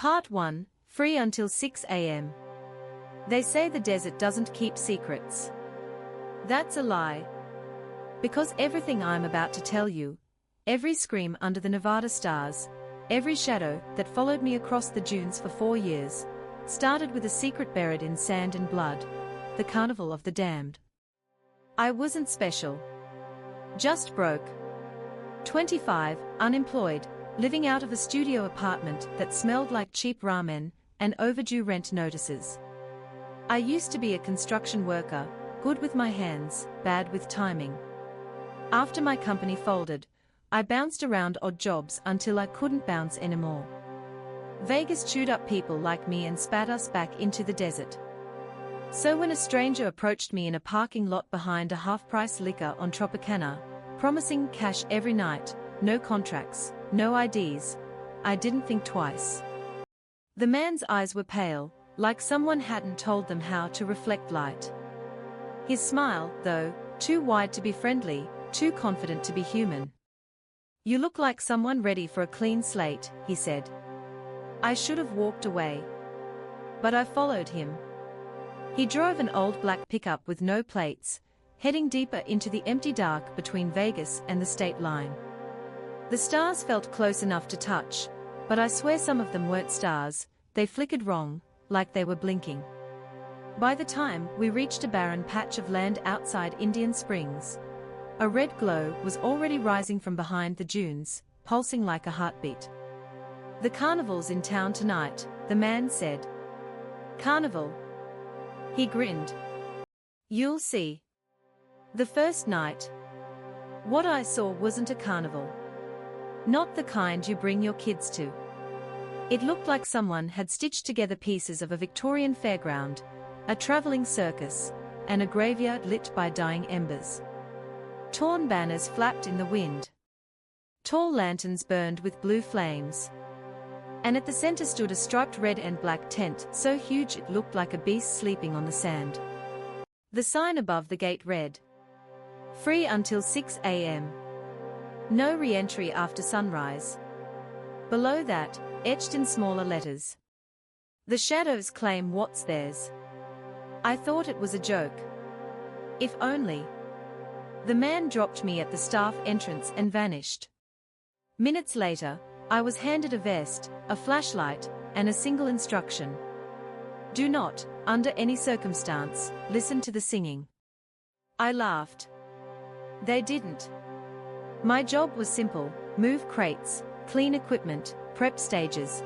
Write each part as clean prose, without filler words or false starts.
Part 1, Free until 6 a.m. They say the desert doesn't keep secrets. That's a lie. Because everything I'm about to tell you, every scream under the Nevada stars, every shadow that followed me across the dunes for 4 years, started with a secret buried in sand and blood, the Carnival of the Damned. I wasn't special. Just broke. 25, unemployed, living out of a studio apartment that smelled like cheap ramen and overdue rent notices. I used to be a construction worker, good with my hands, bad with timing. After my company folded, I bounced around odd jobs until I couldn't bounce anymore. Vegas chewed up people like me and spat us back into the desert. So when a stranger approached me in a parking lot behind a half-price liquor on Tropicana, promising cash every night, no contracts, no IDs, I didn't think twice. The man's eyes were pale, like someone hadn't told them how to reflect light. His smile, though, too wide to be friendly, too confident to be human. "You look like someone ready for a clean slate," he said. I should have walked away. But I followed him. He drove an old black pickup with no plates, heading deeper into the empty dark between Vegas and the state line. The stars felt close enough to touch, but I swear some of them weren't stars, they flickered wrong, like they were blinking. By the time we reached a barren patch of land outside Indian Springs, a red glow was already rising from behind the dunes, pulsing like a heartbeat. "The carnival's in town tonight," the man said. "Carnival?" He grinned. "You'll see." The first night, what I saw wasn't a carnival. Not the kind you bring your kids to. It looked like someone had stitched together pieces of a Victorian fairground, a traveling circus, and a graveyard lit by dying embers. Torn banners flapped in the wind. Tall lanterns burned with blue flames. And at the center stood a striped red and black tent so huge it looked like a beast sleeping on the sand. The sign above the gate read, "Free until 6 a.m. No re-entry after sunrise." Below that, etched in smaller letters, "The shadows claim what's theirs." I thought it was a joke. If only. The man dropped me at the staff entrance and vanished. Minutes later, I was handed a vest, a flashlight, and a single instruction. "Do not, under any circumstance, listen to the singing." I laughed. They didn't. My job was simple: move crates, clean equipment, prep stages.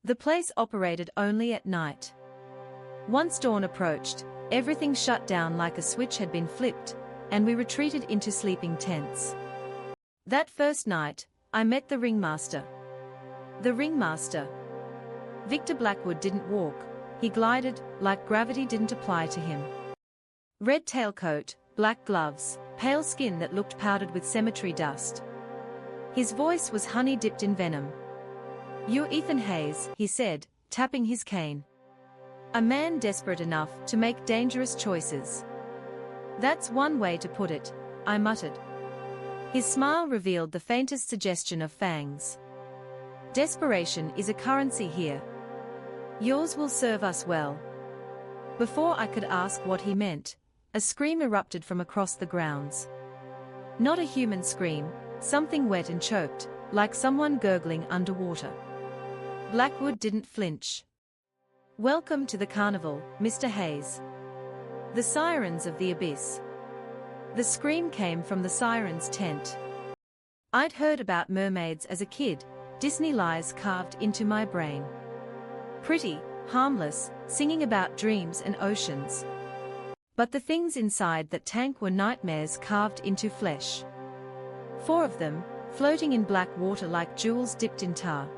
The place operated only at night. Once dawn approached, everything shut down like a switch had been flipped, and we retreated into sleeping tents. That first night, I met the ringmaster. The ringmaster. Victor Blackwood didn't walk, he glided, like gravity didn't apply to him. Red tailcoat, black gloves, pale skin that looked powdered with cemetery dust. His voice was honey dipped in venom. "You're Ethan Hayes," he said, tapping his cane. "A man desperate enough to make dangerous choices." "That's one way to put it," I muttered. His smile revealed the faintest suggestion of fangs. "Desperation is a currency here. Yours will serve us well." Before I could ask what he meant, a scream erupted from across the grounds. Not a human scream, something wet and choked, like someone gurgling underwater. Blackwood didn't flinch. "Welcome to the carnival, Mr. Hayes." The sirens of the abyss. The scream came from the siren's tent. I'd heard about mermaids as a kid, Disney lies carved into my brain. Pretty, harmless, singing about dreams and oceans. But the things inside that tank were nightmares carved into flesh. 4 of them, floating in black water like jewels dipped in tar.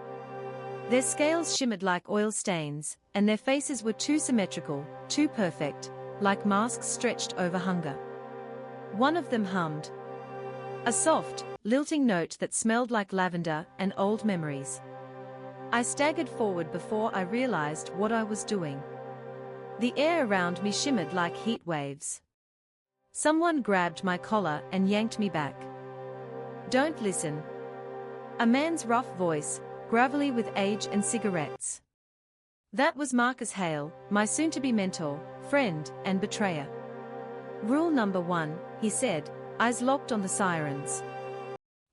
Their scales shimmered like oil stains, and their faces were too symmetrical, too perfect, like masks stretched over hunger. One of them hummed. A soft, lilting note that smelled like lavender and old memories. I staggered forward before I realized what I was doing. The air around me shimmered like heat waves. Someone grabbed my collar and yanked me back. "Don't listen." A man's rough voice, gravelly with age and cigarettes. That was Marcus Hale, my soon-to-be mentor, friend, and betrayer. Rule number 1, he said, eyes locked on the sirens.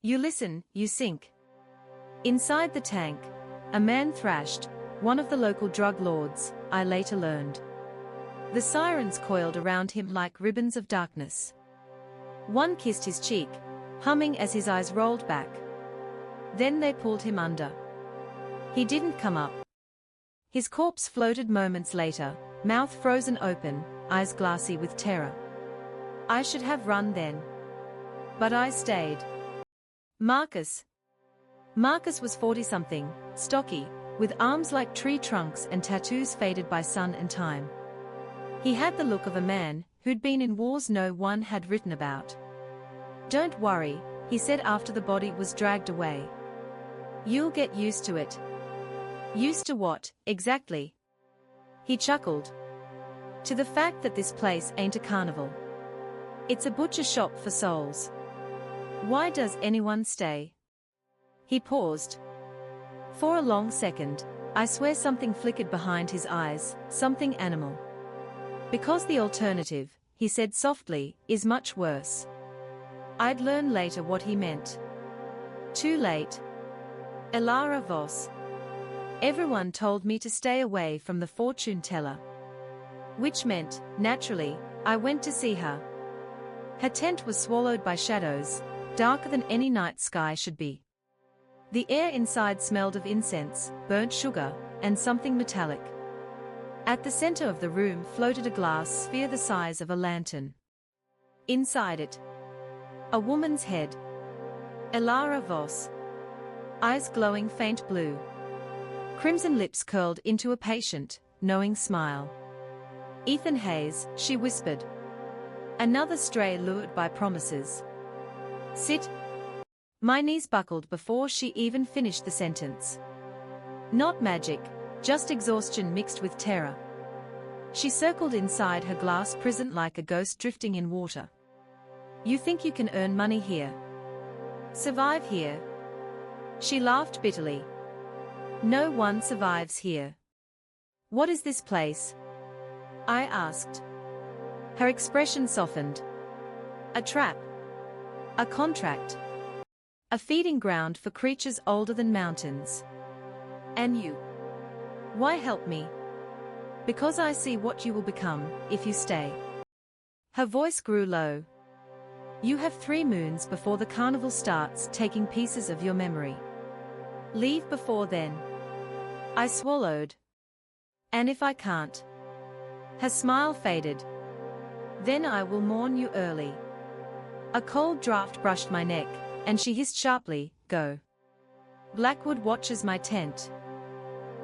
You listen, you sink. Inside the tank, a man thrashed, one of the local drug lords, I later learned. The sirens coiled around him like ribbons of darkness. One kissed his cheek, humming as his eyes rolled back. Then they pulled him under. He didn't come up. His corpse floated moments later, mouth frozen open, eyes glassy with terror. I should have run then. But I stayed. Marcus was 40-something, stocky, with arms like tree trunks and tattoos faded by sun and time. He had the look of a man who'd been in wars no one had written about. Don't worry, he said after the body was dragged away. You'll get used to it. Used to what, exactly? He chuckled. To the fact that this place ain't a carnival. It's a butcher shop for souls. Why does anyone stay? He paused. For a long second, I swear something flickered behind his eyes, something animal. Because the alternative, he said softly, is much worse. I'd learn later what he meant. Too late. Elara Voss. Everyone told me to stay away from the fortune teller. Which meant, naturally, I went to see her. Her tent was swallowed by shadows, darker than any night sky should be. The air inside smelled of incense, burnt sugar, and something metallic. At the center of the room floated a glass sphere the size of a lantern. Inside it, a woman's head. Elara Voss. Eyes glowing faint blue. Crimson lips curled into a patient, knowing smile. Ethan Hayes, she whispered. Another stray lured by promises. Sit. My knees buckled before she even finished the sentence. Not magic, just exhaustion mixed with terror. She circled inside her glass prison like a ghost drifting in water. You think you can earn money here? Survive here? She laughed bitterly. No one survives here. What is this place? I asked. Her expression softened. A trap. A contract. A feeding ground for creatures older than mountains. And you? Why help me? Because I see what you will become, if you stay. Her voice grew low. You have 3 moons before the carnival starts taking pieces of your memory. Leave before then. I swallowed. And if I can't? Her smile faded. Then I will mourn you early. A cold draft brushed my neck, and she hissed sharply, go. Blackwood watches my tent.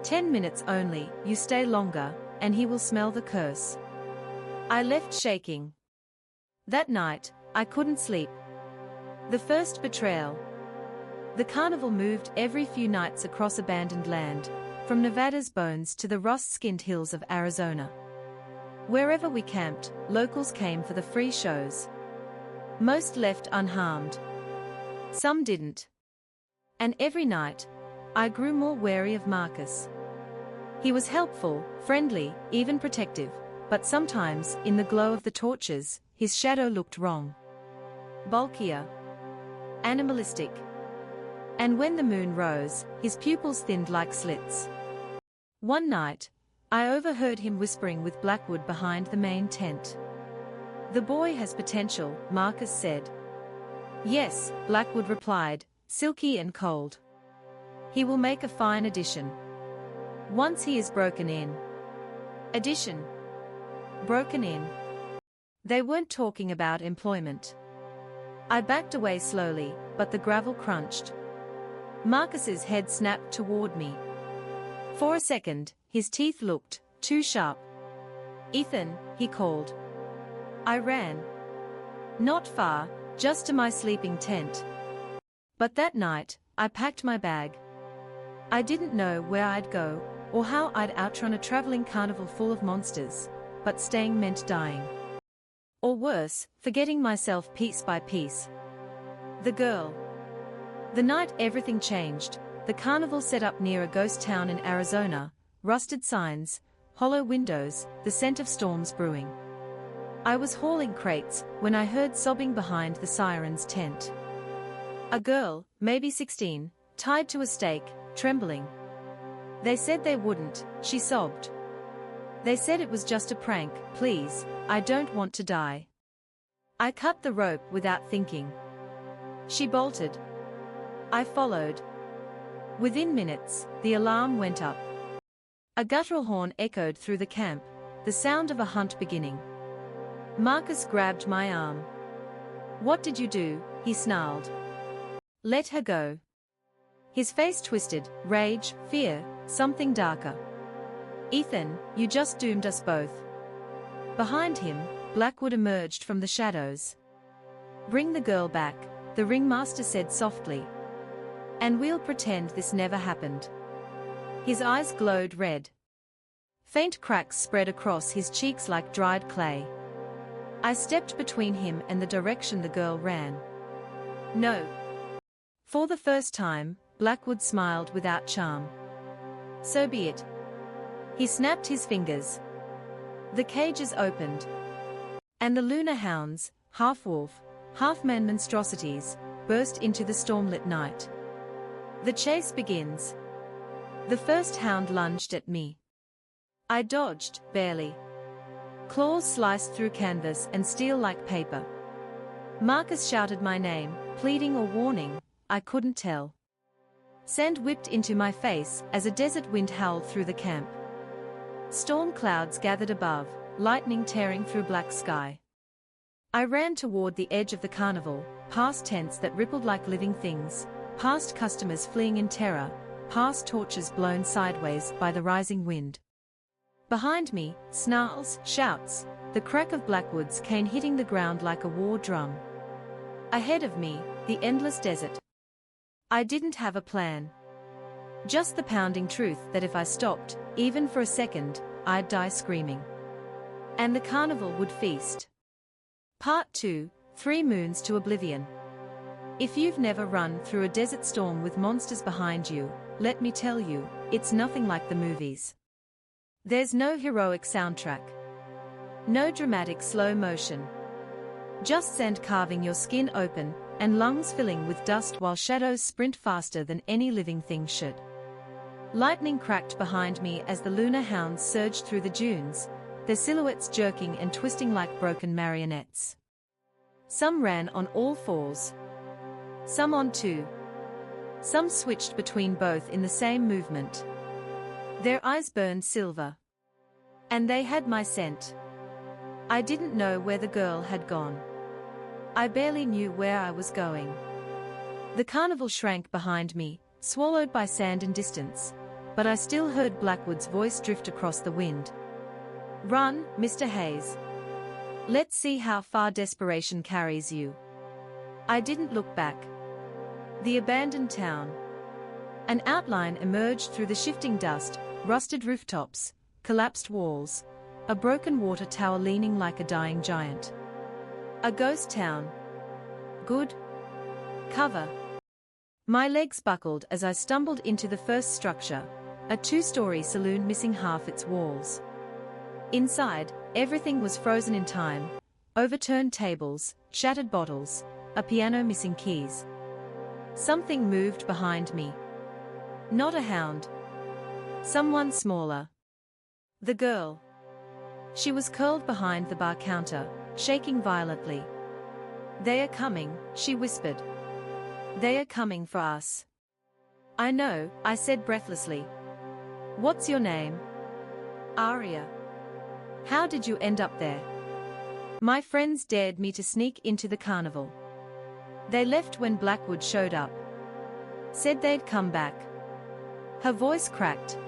10 minutes only, you stay longer, and he will smell the curse. I left shaking. That night, I couldn't sleep. The first betrayal. The carnival moved every few nights across abandoned land, from Nevada's bones to the rust-skinned hills of Arizona. Wherever we camped, locals came for the free shows. Most left unharmed. Some didn't. And every night, I grew more wary of Marcus. He was helpful, friendly, even protective, but sometimes, in the glow of the torches, his shadow looked wrong. Bulkier. Animalistic. And when the moon rose, his pupils thinned like slits. One night, I overheard him whispering with Blackwood behind the main tent. The boy has potential, Marcus said. Yes, Blackwood replied, silky and cold. He will make a fine addition. Once he is broken in. Addition. Broken in. They weren't talking about employment. I backed away slowly, but the gravel crunched. Marcus's head snapped toward me. For a second, his teeth looked too sharp. Ethan, he called. I ran. Not far, just to my sleeping tent. But that night, I packed my bag. I didn't know where I'd go, or how I'd outrun a traveling carnival full of monsters, but staying meant dying. Or worse, forgetting myself piece by piece. The girl. The night everything changed, the carnival set up near a ghost town in Arizona, rusted signs, hollow windows, the scent of storms brewing. I was hauling crates when I heard sobbing behind the siren's tent. A girl, maybe 16, tied to a stake, trembling. They said they wouldn't, she sobbed. They said it was just a prank, please, I don't want to die. I cut the rope without thinking. She bolted. I followed. Within minutes, the alarm went up. A guttural horn echoed through the camp, the sound of a hunt beginning. Marcus grabbed my arm. "What did you do?" he snarled. "Let her go." His face twisted, rage, fear, something darker. "Ethan, you just doomed us both." Behind him, Blackwood emerged from the shadows. "Bring the girl back," the ringmaster said softly. "And we'll pretend this never happened." His eyes glowed red. Faint cracks spread across his cheeks like dried clay. I stepped between him and the direction the girl ran. "No." For the first time, Blackwood smiled without charm. "So be it." He snapped his fingers. The cages opened. And the lunar hounds, half-wolf, half-man monstrosities, burst into the stormlit night. The chase begins. The first hound lunged at me. I dodged, barely. Claws sliced through canvas and steel like paper. Marcus shouted my name, pleading or warning, I couldn't tell. Sand whipped into my face as a desert wind howled through the camp. Storm clouds gathered above, lightning tearing through black sky. I ran toward the edge of the carnival, past tents that rippled like living things, past customers fleeing in terror, past torches blown sideways by the rising wind. Behind me, snarls, shouts, the crack of Blackwood's cane hitting the ground like a war drum. Ahead of me, the endless desert. I didn't have a plan. Just the pounding truth that if I stopped, even for a second, I'd die screaming. And the carnival would feast. Part 2, 3 Moons to Oblivion. If you've never run through a desert storm with monsters behind you, let me tell you, it's nothing like the movies. There's no heroic soundtrack. No dramatic slow motion. Just sand carving your skin open, and lungs filling with dust while shadows sprint faster than any living thing should. Lightning cracked behind me as the lunar hounds surged through the dunes, their silhouettes jerking and twisting like broken marionettes. Some ran on all fours. Some on two. Some switched between both in the same movement. Their eyes burned silver. And they had my scent. I didn't know where the girl had gone. I barely knew where I was going. The carnival shrank behind me, swallowed by sand and distance, but I still heard Blackwood's voice drift across the wind. "Run, Mr. Hayes. Let's see how far desperation carries you." I didn't look back. The abandoned town. An outline emerged through the shifting dust, rusted rooftops, collapsed walls, a broken water tower leaning like a dying giant. A ghost town. Good. Cover. My legs buckled as I stumbled into the first structure, a 2-story saloon missing half its walls. Inside, everything was frozen in time, overturned tables, shattered bottles, a piano missing keys. Something moved behind me. Not a hound. Someone smaller. The girl. She was curled behind the bar counter, shaking violently. "They are coming," she whispered. "They are coming for us." "I know," I said breathlessly. "What's your name?" "Aria." "How did you end up there?" "My friends dared me to sneak into the carnival. They left when Blackwood showed up. Said they'd come back." Her voice cracked.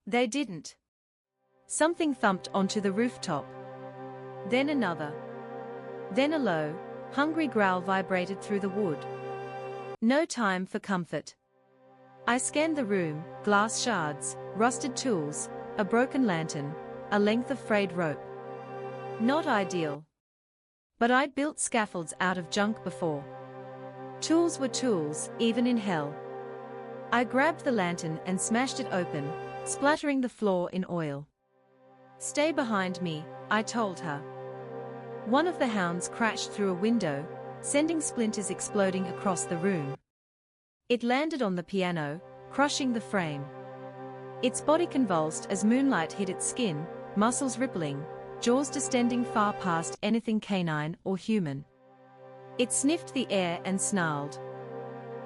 "They didn't." Something thumped onto the rooftop. Then another. Then a low, hungry growl vibrated through the wood. No time for comfort. I scanned the room, glass shards, rusted tools, a broken lantern, a length of frayed rope. Not ideal. But I'd built scaffolds out of junk before. Tools were tools, even in hell. I grabbed the lantern and smashed it open, splattering the floor in oil. "Stay behind me," I told her. One of the hounds crashed through a window, sending splinters exploding across the room. It landed on the piano, crushing the frame. Its body convulsed as moonlight hit its skin, muscles rippling, jaws distending far past anything canine or human. It sniffed the air and snarled.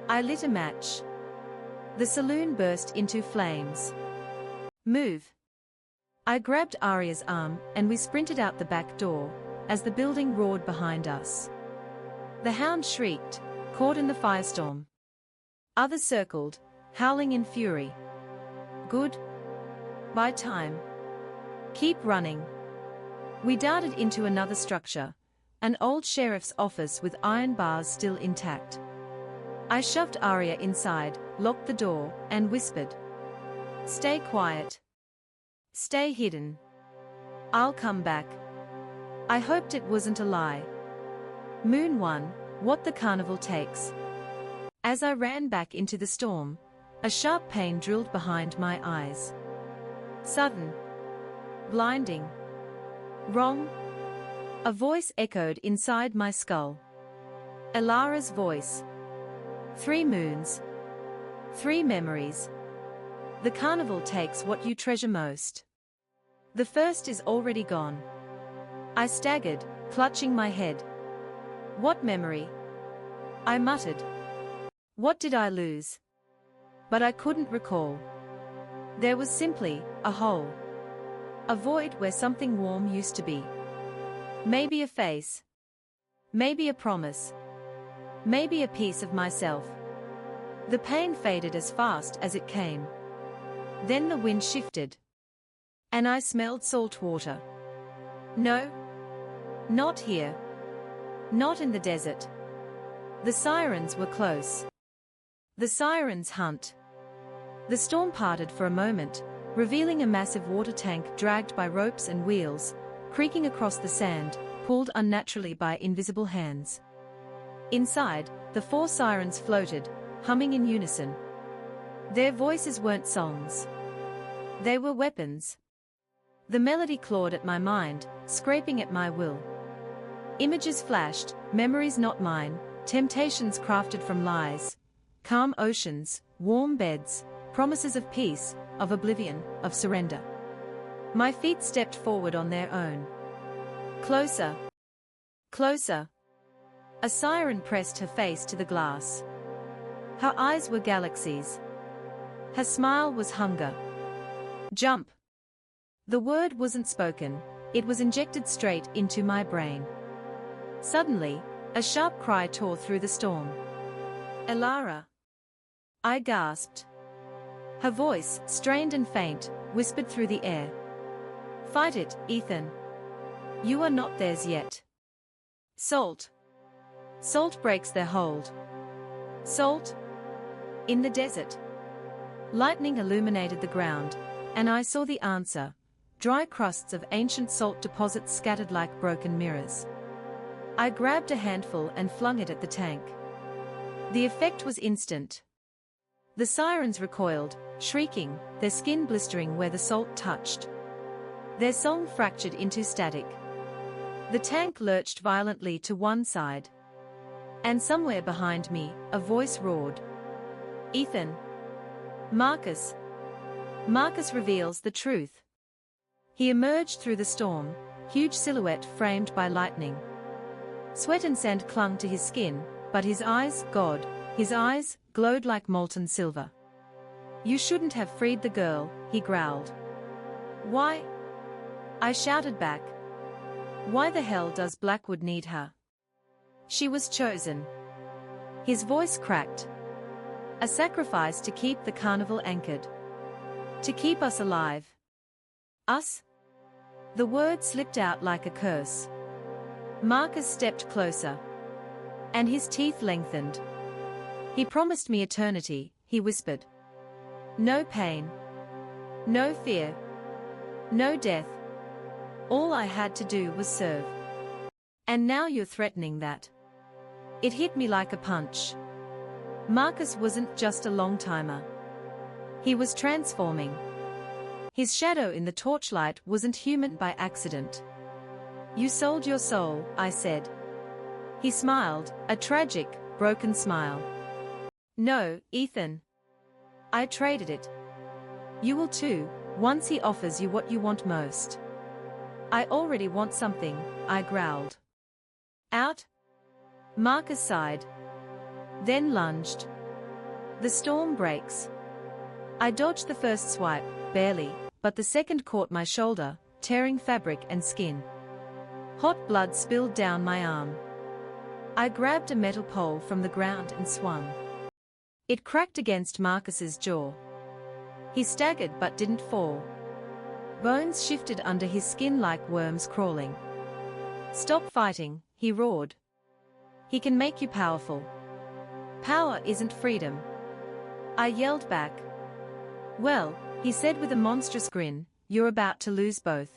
I lit a match. The saloon burst into flames. "Move." I grabbed Arya's arm and we sprinted out the back door, as the building roared behind us. The hound shrieked, caught in the firestorm. Others circled, howling in fury. "Good. Buy time. Keep running." We darted into another structure, an old sheriff's office with iron bars still intact. I shoved Arya inside, locked the door, and whispered, "Stay quiet. Stay hidden. I'll come back." I hoped it wasn't a lie. Moon 1, what the carnival takes. As I ran back into the storm, a sharp pain drilled behind my eyes. Sudden. Blinding. Wrong. A voice echoed inside my skull. Elara's voice. 3 moons. 3 memories. The carnival takes what you treasure most. The first is already gone. I staggered, clutching my head. What memory? I muttered. What did I lose? But I couldn't recall. There was simply a hole. A void where something warm used to be. Maybe a face. Maybe a promise. Maybe a piece of myself. The pain faded as fast as it came. Then the wind shifted. And I smelled salt water. No. Not here. Not in the desert. The sirens were close. The sirens hunt. The storm parted for a moment, revealing a massive water tank dragged by ropes and wheels, creaking across the sand, pulled unnaturally by invisible hands. Inside, the 4 sirens floated, humming in unison. Their voices weren't songs. They were weapons. The melody clawed at my mind, scraping at my will. Images flashed, memories not mine, temptations crafted from lies. Calm oceans, warm beds, promises of peace, of oblivion, of surrender. My feet stepped forward on their own. Closer. Closer. A siren pressed her face to the glass. Her eyes were galaxies. Her smile was hunger. Jump. The word wasn't spoken, it was injected straight into my brain. Suddenly, a sharp cry tore through the storm. Elara. I gasped. Her voice, strained and faint, whispered through the air. Fight it, Ethan. You are not theirs yet. Salt. Salt breaks their hold. Salt? In the desert. Lightning illuminated the ground, and I saw the answer. Dry crusts of ancient salt deposits scattered like broken mirrors. I grabbed a handful and flung it at the tank. The effect was instant. The sirens recoiled, shrieking, their skin blistering where the salt touched. Their song fractured into static. The tank lurched violently to one side. And somewhere behind me, a voice roared. Ethan. Marcus. Marcus reveals the truth. He emerged through the storm, huge silhouette framed by lightning. Sweat and sand clung to his skin, but his eyes, God, his eyes, glowed like molten silver. You shouldn't have freed the girl, he growled. Why? I shouted back. Why the hell does Blackwood need her? She was chosen. His voice cracked. A sacrifice to keep the carnival anchored. To keep us alive. Us? The word slipped out like a curse. Marcus stepped closer. And his teeth lengthened. He promised me eternity, he whispered. No pain. No fear. No death. All I had to do was serve. And now you're threatening that. It hit me like a punch. Marcus wasn't just a long-timer. He was transforming. His shadow in the torchlight wasn't human by accident. You sold your soul, I said. He smiled, a tragic, broken smile. No, Ethan. I traded it. You will too, once he offers you what you want most. I already want something, I growled. Out? Marcus sighed. Then lunged. The storm breaks. I dodged the first swipe, barely, but the second caught my shoulder, tearing fabric and skin. Hot blood spilled down my arm. I grabbed a metal pole from the ground and swung. It cracked against Marcus's jaw. He staggered but didn't fall. Bones shifted under his skin like worms crawling. Stop fighting, he roared. He can make you powerful. Power isn't freedom. I yelled back. Well, he said with a monstrous grin, you're about to lose both.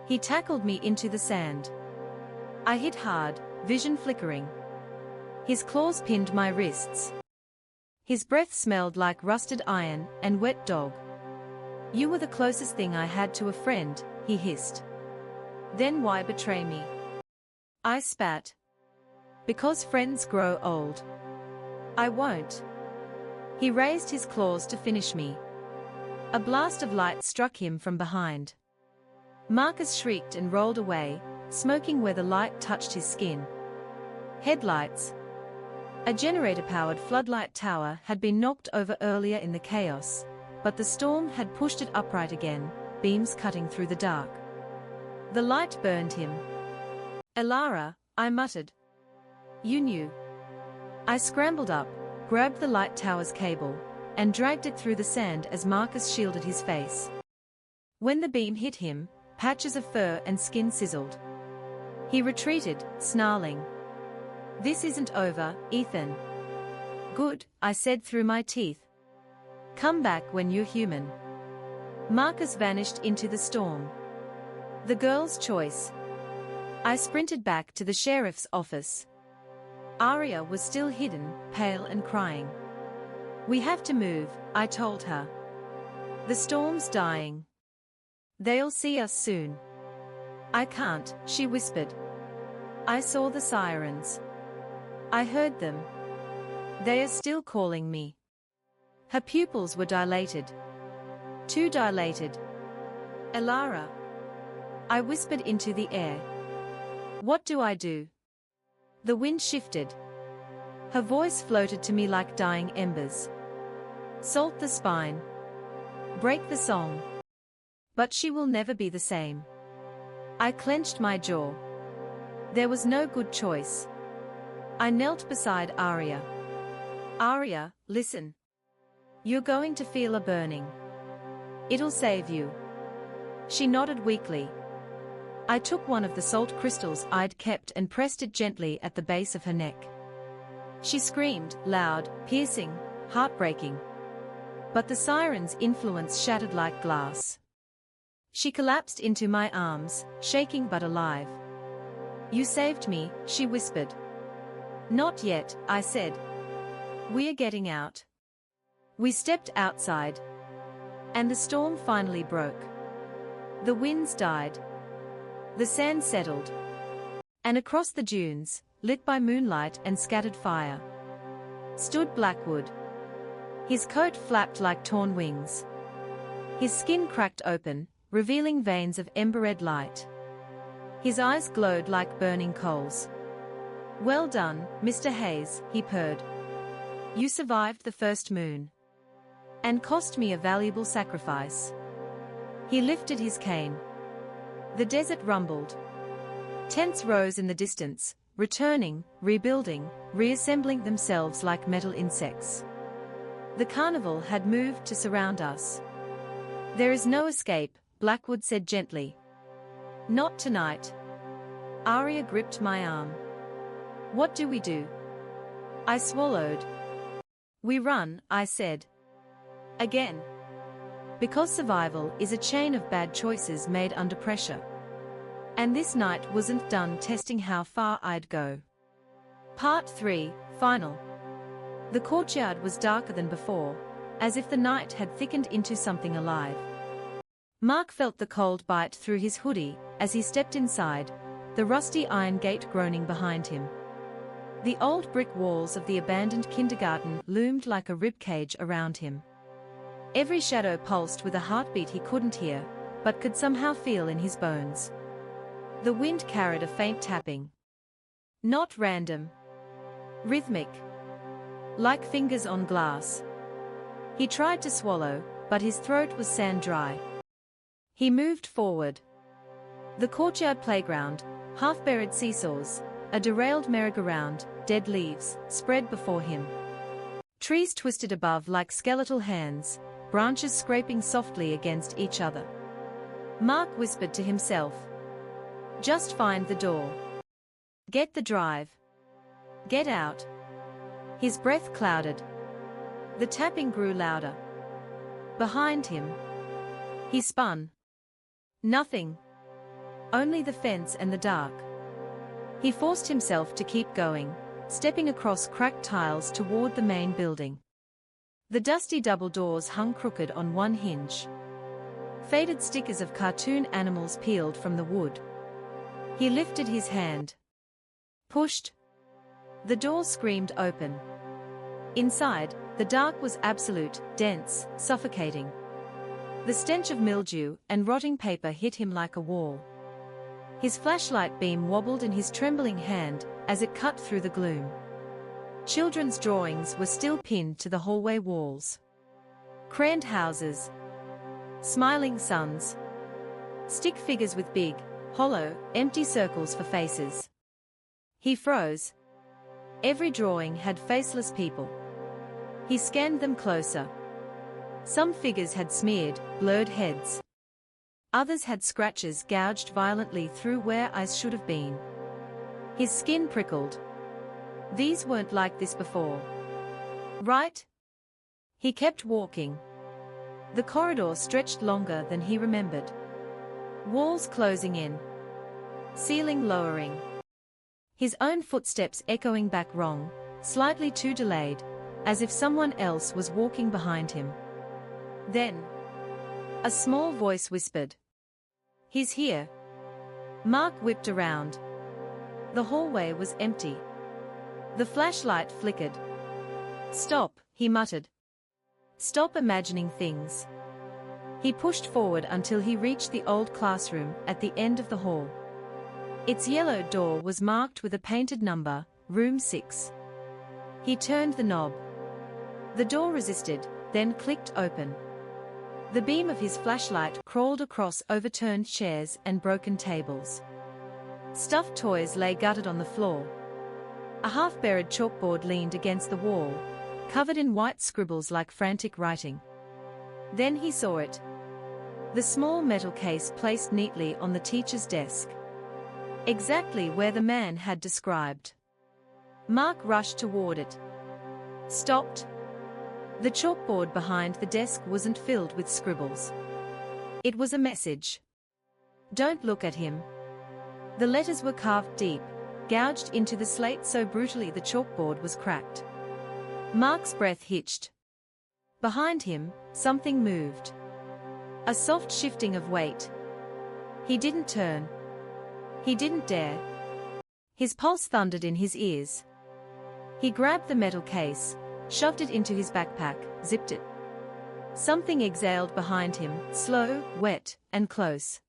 He tackled me into the sand. I hit hard, vision flickering. His claws pinned my wrists. His breath smelled like rusted iron and wet dog. You were the closest thing I had to a friend, he hissed. Then why betray me? I spat. Because friends grow old. I won't. He raised his claws to finish me. A blast of light struck him from behind. Marcus shrieked and rolled away, smoking where the light touched his skin. Headlights. A generator-powered floodlight tower had been knocked over earlier in the chaos, but the storm had pushed it upright again, beams cutting through the dark. The light burned him. Elara, I muttered. You knew. I scrambled up, grabbed the light tower's cable, and dragged it through the sand as Marcus shielded his face. When the beam hit him, patches of fur and skin sizzled. He retreated, snarling. This isn't over, Ethan. Good, I said through my teeth. Come back when you're human. Marcus vanished into the storm. The girl's choice. I sprinted back to the sheriff's office. Arya was still hidden, pale and crying. We have to move, I told her. The storm's dying. They'll see us soon. I can't, she whispered. I saw the sirens. I heard them. They are still calling me. Her pupils were dilated. Too dilated. Elara. I whispered into the air. What do I do? The wind shifted. Her voice floated to me like dying embers. Salt the spine. Break the song. But she will never be the same. I clenched my jaw. There was no good choice. I knelt beside Arya. Arya, listen. You're going to feel a burning. It'll save you. She nodded weakly. I took one of the salt crystals I'd kept and pressed it gently at the base of her neck. She screamed, loud, piercing, heartbreaking. But the siren's influence shattered like glass. She collapsed into my arms, shaking but alive. You saved me, she whispered. Not yet, I said. We're getting out. We stepped outside. And the storm finally broke. The winds died. The sand settled. And across the dunes, lit by moonlight and scattered fire, stood Blackwood. His coat flapped like torn wings. His skin cracked open, revealing veins of ember-red light. His eyes glowed like burning coals. Well done, Mr. Hayes, he purred. You survived the first moon. And cost me a valuable sacrifice. He lifted his cane. The desert rumbled. Tents rose in the distance, returning, rebuilding, reassembling themselves like metal insects. The carnival had moved to surround us. There is no escape, Blackwood said gently. Not tonight. Arya gripped my arm. What do we do? I swallowed. We run, I said. Again. Because survival is a chain of bad choices made under pressure. And this night wasn't done testing how far I'd go. Part 3, Final. The courtyard was darker than before, as if the night had thickened into something alive. Mark felt the cold bite through his hoodie as he stepped inside, the rusty iron gate groaning behind him. The old brick walls of the abandoned kindergarten loomed like a ribcage around him. Every shadow pulsed with a heartbeat he couldn't hear, but could somehow feel in his bones. The wind carried a faint tapping. Not random. Rhythmic. Like fingers on glass. He tried to swallow, but his throat was sand-dry. He moved forward. The courtyard playground, half-buried seesaws, a derailed merry-go-round, dead leaves, spread before him. Trees twisted above like skeletal hands, branches scraping softly against each other. Mark whispered to himself. Just find the door. Get the drive. Get out. His breath clouded. The tapping grew louder. Behind him. He spun. Nothing. Only the fence and the dark. He forced himself to keep going, stepping across cracked tiles toward the main building. The dusty double doors hung crooked on one hinge. Faded stickers of cartoon animals peeled from the wood. He lifted his hand. Pushed. The door screamed open. Inside, the dark was absolute, dense, suffocating. The stench of mildew and rotting paper hit him like a wall. His flashlight beam wobbled in his trembling hand as it cut through the gloom. Children's drawings were still pinned to the hallway walls. Craned houses. Smiling suns. Stick figures with big, hollow, empty circles for faces. He froze. Every drawing had faceless people. He scanned them closer. Some figures had smeared, blurred heads. Others had scratches gouged violently through where eyes should have been. His skin prickled. These weren't like this before. Right? He kept walking. The corridor stretched longer than he remembered. Walls closing in. Ceiling lowering. His own footsteps echoing back wrong, slightly too delayed, as if someone else was walking behind him. Then, a small voice whispered. He's here. Mark whipped around. The hallway was empty. The flashlight flickered. Stop, he muttered. Stop imagining things. He pushed forward until he reached the old classroom at the end of the hall. Its yellow door was marked with a painted number, Room 6. He turned the knob. The door resisted, then clicked open. The beam of his flashlight crawled across overturned chairs and broken tables. Stuffed toys lay gutted on the floor. A half-buried chalkboard leaned against the wall, covered in white scribbles like frantic writing. Then he saw it. The small metal case placed neatly on the teacher's desk. Exactly where the man had described. Mark rushed toward it. Stopped. The chalkboard behind the desk wasn't filled with scribbles. It was a message. Don't look at him. The letters were carved deep, gouged into the slate so brutally the chalkboard was cracked. Mark's breath hitched. Behind him, something moved. A soft shifting of weight. He didn't turn. He didn't dare. His pulse thundered in his ears. He grabbed the metal case, shoved it into his backpack, zipped it. Something exhaled behind him, slow, wet, and close.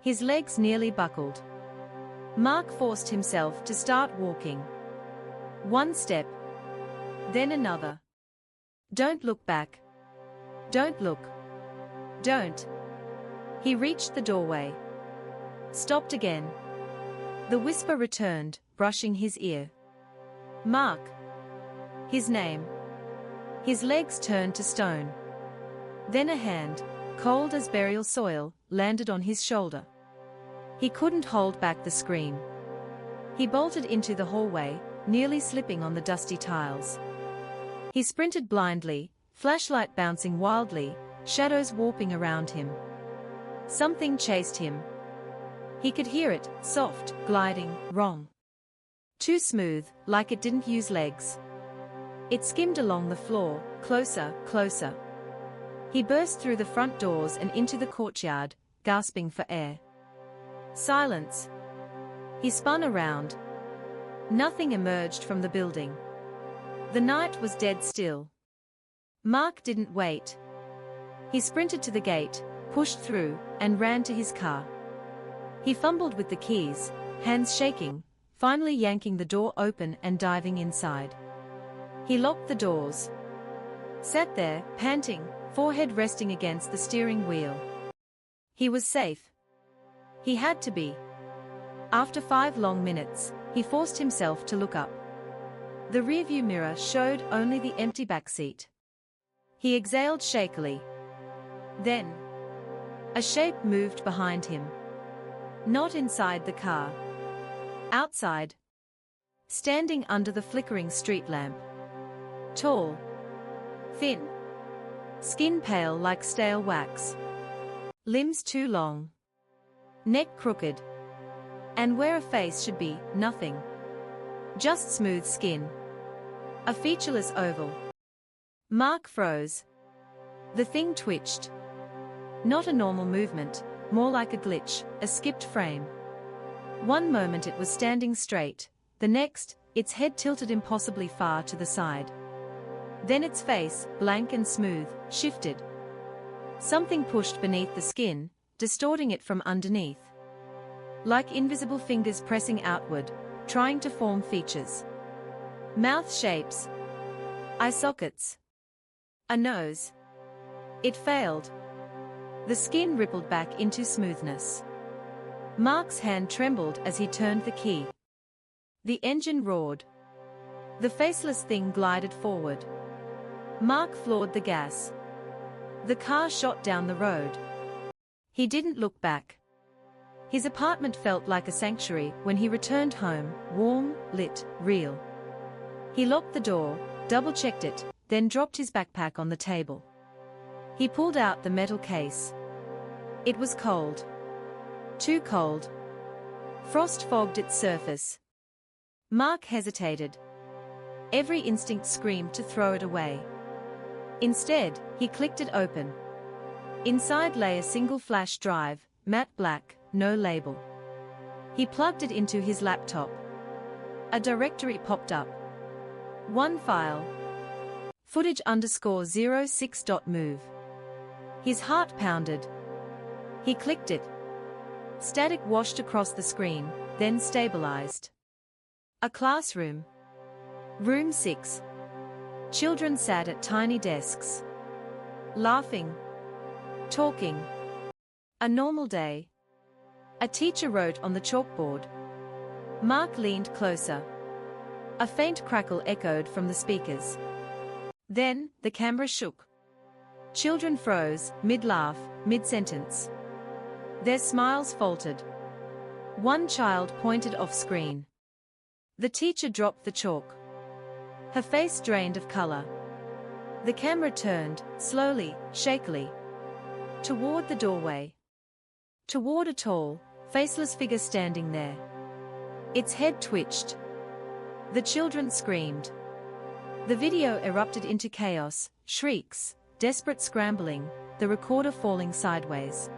His legs nearly buckled. Mark forced himself to start walking. One step. Then another. Don't look back. Don't look. Don't. He reached the doorway. Stopped again. The whisper returned, brushing his ear. Mark. His name. His legs turned to stone. Then a hand, cold as burial soil, landed on his shoulder. He couldn't hold back the scream. He bolted into the hallway, nearly slipping on the dusty tiles. He sprinted blindly, flashlight bouncing wildly, shadows warping around him. Something chased him. He could hear it, soft, gliding, wrong. Too smooth, like it didn't use legs. It skimmed along the floor, Closer, closer. He burst through the front doors and into the courtyard, gasping for air. Silence. He spun around. Nothing emerged from the building. The night was dead still. Mark didn't wait. He sprinted to the gate, pushed through, and ran to his car. He fumbled with the keys, hands shaking, finally yanking the door open and diving inside. He locked the doors. Sat there, panting, forehead resting against the steering wheel. He was safe. He had to be. After 5 long minutes, he forced himself to look up. The rearview mirror showed only the empty backseat. He exhaled shakily. Then, a shape moved behind him. Not inside the car. Outside. Standing under the flickering street lamp. Tall. Thin. Skin pale like stale wax. Limbs too long. Neck crooked. And where a face should be, nothing. Just smooth skin. A featureless oval. Mark froze. The thing twitched. Not a normal movement, more like a glitch, a skipped frame. One moment it was standing straight, the next, its head tilted impossibly far to the side. Then its face, blank and smooth, shifted. Something pushed beneath the skin, distorting it from underneath. Like invisible fingers pressing outward, trying to form features. Mouth shapes. Eye sockets. A nose. It failed. The skin rippled back into smoothness. Mark's hand trembled as he turned the key. The engine roared. The faceless thing glided forward. Mark floored the gas. The car shot down the road. He didn't look back. His apartment felt like a sanctuary when he returned home, warm, lit, real. He locked the door, double-checked it, then dropped his backpack on the table. He pulled out the metal case. It was cold. Too cold. Frost fogged its surface. Mark hesitated. Every instinct screamed to throw it away. Instead, he clicked it open. Inside lay a single flash drive, matte black, no label. He plugged it into his laptop. A directory popped up. One file. Footage_06.mov. His heart pounded. He clicked it. Static washed across the screen, then stabilized. A classroom. Room 6. Children sat at tiny desks. Laughing. Talking. A normal day. A teacher wrote on the chalkboard. Mark leaned closer. A faint crackle echoed from the speakers. Then, the camera shook. Children froze, mid-laugh, mid-sentence. Their smiles faltered. One child pointed off-screen. The teacher dropped the chalk. Her face drained of color. The camera turned, slowly, shakily. Toward the doorway. Toward a tall, faceless figure standing there. Its head twitched. The children screamed. The video erupted into chaos, shrieks, desperate scrambling, the recorder falling sideways.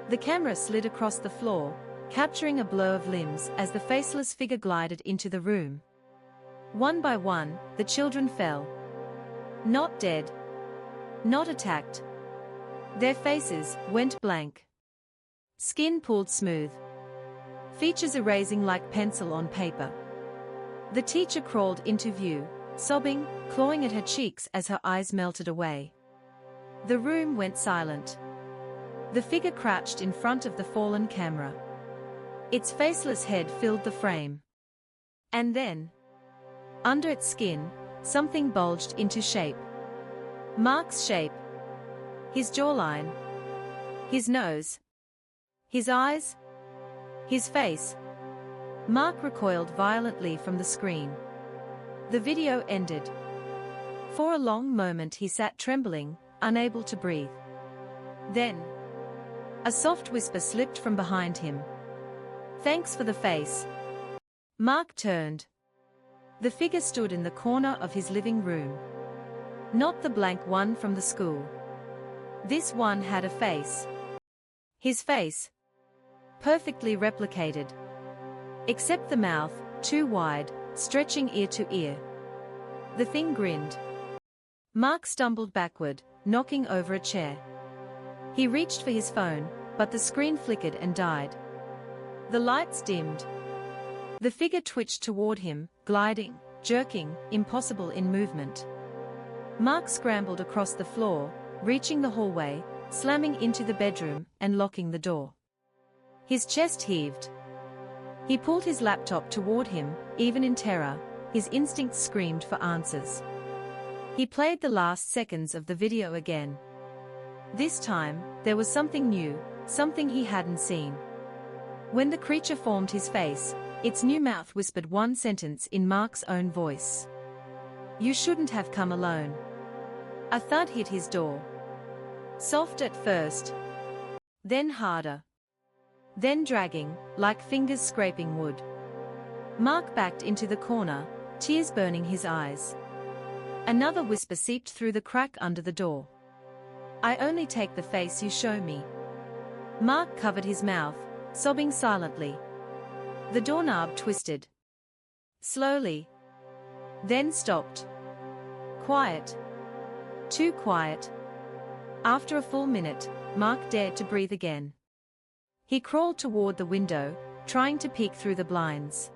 The camera slid across the floor, capturing a blur of limbs as the faceless figure glided into the room. One by one, the children fell. Not dead. Not attacked. Their faces went blank. Skin pulled smooth. Features erasing like pencil on paper. The teacher crawled into view, sobbing, clawing at her cheeks as her eyes melted away. The room went silent. The figure crouched in front of the fallen camera. Its faceless head filled the frame. And then, under its skin, something bulged into shape. Mark's shape. His jawline. His nose. His eyes. His face. Mark recoiled violently from the screen. The video ended. For a long moment he sat trembling, unable to breathe. Then, a soft whisper slipped from behind him. "Thanks for the face." Mark turned. The figure stood in the corner of his living room. Not the blank one from the school. This one had a face. His face. Perfectly replicated. Except the mouth, too wide, stretching ear to ear. The thing grinned. Mark stumbled backward, knocking over a chair. He reached for his phone, but the screen flickered and died. The lights dimmed. The figure twitched toward him, gliding, jerking, impossible in movement. Mark scrambled across the floor, reaching the hallway, slamming into the bedroom, and locking the door. His chest heaved. He pulled his laptop toward him, even in terror, his instincts screamed for answers. He played the last seconds of the video again. This time, there was something new, something he hadn't seen. When the creature formed his face, its new mouth whispered one sentence in Mark's own voice. "You shouldn't have come alone." A thud hit his door. Soft at first. Then harder. Then dragging, like fingers scraping wood. Mark backed into the corner, tears burning his eyes. Another whisper seeped through the crack under the door. "I only take the face you show me." Mark covered his mouth, sobbing silently. The doorknob twisted. Slowly. Then stopped. Quiet. Too quiet. After a full minute, Mark dared to breathe again. He crawled toward the window, trying to peek through the blinds.